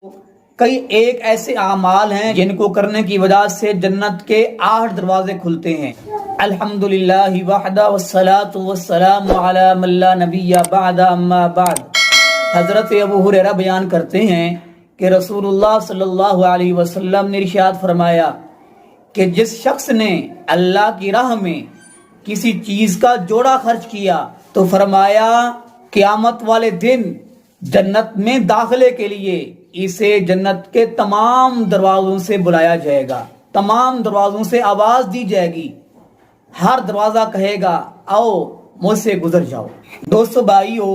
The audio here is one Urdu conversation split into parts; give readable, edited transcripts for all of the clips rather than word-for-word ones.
کئی ایک ایسے اعمال ہیں جن کو کرنے کی وجہ سے جنت کے 8 دروازے کھلتے ہیں۔ الحمدللہ وحدہ والصلاة والسلام علی من لا نبی بعد اما بعد۔ حضرت ابو ہریرہ بیان کرتے ہیں کہ رسول اللہ صلی اللہ علیہ وسلم نے ارشاد فرمایا کہ جس شخص نے اللہ کی راہ میں کسی چیز کا جوڑا خرچ کیا تو فرمایا قیامت والے دن جنت میں داخلے کے لیے اسے جنت کے تمام دروازوں سے بلایا جائے گا، تمام دروازوں سے آواز دی جائے گی، ہر دروازہ کہے گا آؤ مجھ سے گزر جاؤ۔ دوستو بھائیو،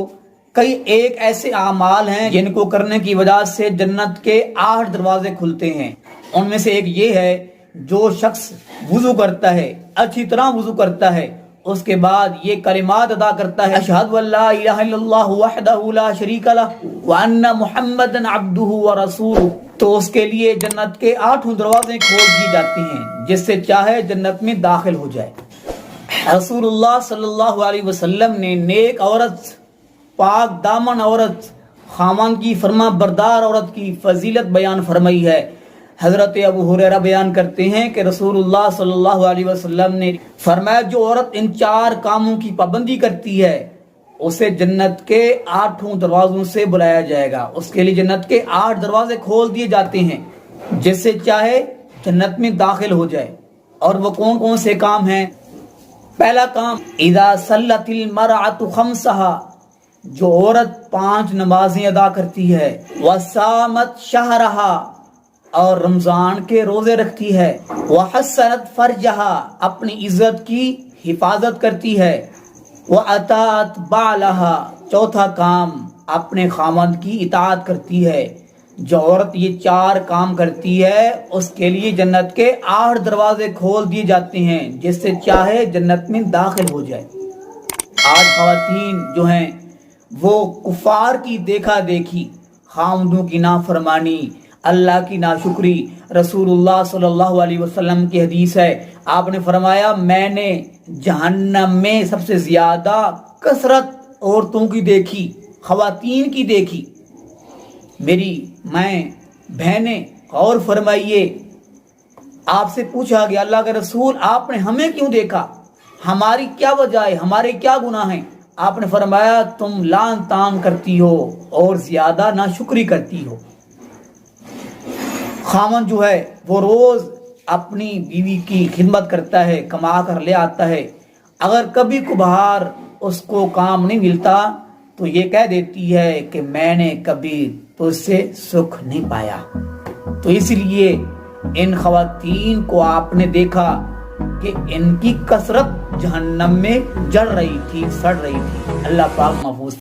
کئی ایک ایسے اعمال ہیں جن کو کرنے کی وجہ سے جنت کے 8 دروازے کھلتے ہیں۔ ان میں سے ایک یہ ہے، جو شخص وضو کرتا ہے، اچھی طرح وضو کرتا ہے، اس کے بعد یہ کلمات ادا کرتا ہے، اشہد ان لا الہ الا اللہ وحدہ لا شریک لہ وان محمدا عبدہ ورسولہ، تو اس کے لیے جنت کے 8 دروازے کھول دیے جاتے ہیں، جس سے چاہے جنت میں داخل ہو جائے۔ رسول اللہ صلی اللہ علیہ وسلم نے نیک عورت، پاک دامن عورت، خاوند کی فرما بردار عورت کی فضیلت بیان فرمائی ہے۔ حضرت ابو ہریرہ بیان کرتے ہیں کہ رسول اللہ صلی اللہ علیہ وسلم نے فرمایا جو عورت ان 4 کاموں کی پابندی کرتی ہے اسے جنت کے 8 دروازوں سے بلایا جائے گا، اس کے لیے جنت کے 8 دروازے کھول دیے جاتے ہیں، جس سے چاہے جنت میں داخل ہو جائے۔ اور وہ کون کون سے کام ہیں؟ پہلا کام، اذا صلت المرأة خمسہا، جو عورت 5 نمازیں ادا کرتی ہے، وصامت شہرہا، اور رمضان کے روزے رکھتی ہے، وحسنت فرجہا، اپنی عزت کی حفاظت کرتی ہے، وَأَطَاعَتْ بَعْلَهَا، چوتھا کام اپنے خاوند کی اطاعت کرتی ہے۔ جو عورت یہ 4 کام کرتی ہے اس کے لیے جنت کے 8 دروازے کھول دیے جاتے ہیں، جس سے چاہے جنت میں داخل ہو جائے۔ آج خواتین جو ہیں وہ کفار کی دیکھا دیکھی، خاوندوں کی نافرمانی، اللہ کی ناشکری، رسول اللہ صلی اللہ علیہ وسلم کی حدیث ہے، آپ نے فرمایا میں نے جہنم میں سب سے زیادہ کثرت عورتوں کی دیکھی، خواتین کی دیکھی۔ میری مائیں بہنیں غور فرمائیے، آپ سے پوچھا گیا اللہ کے رسول آپ نے ہمیں کیوں دیکھا، ہماری کیا وجہ ہے، ہمارے کیا گناہ ہیں؟ آپ نے فرمایا تم لعن طعن کرتی ہو اور زیادہ ناشکری کرتی ہو۔ خاوند جو ہے وہ روز اپنی بیوی کی خدمت کرتا ہے، کما کر لے آتا ہے، اگر کبھی کبھار اس کو کام نہیں ملتا تو یہ کہہ دیتی ہے کہ میں نے کبھی تجھ سے سکھ نہیں پایا۔ تو اس لیے ان خواتین کو آپ نے دیکھا کہ ان کی کثرت جہنم میں جل رہی تھی، سڑ رہی تھی۔ اللہ پاک محفوظ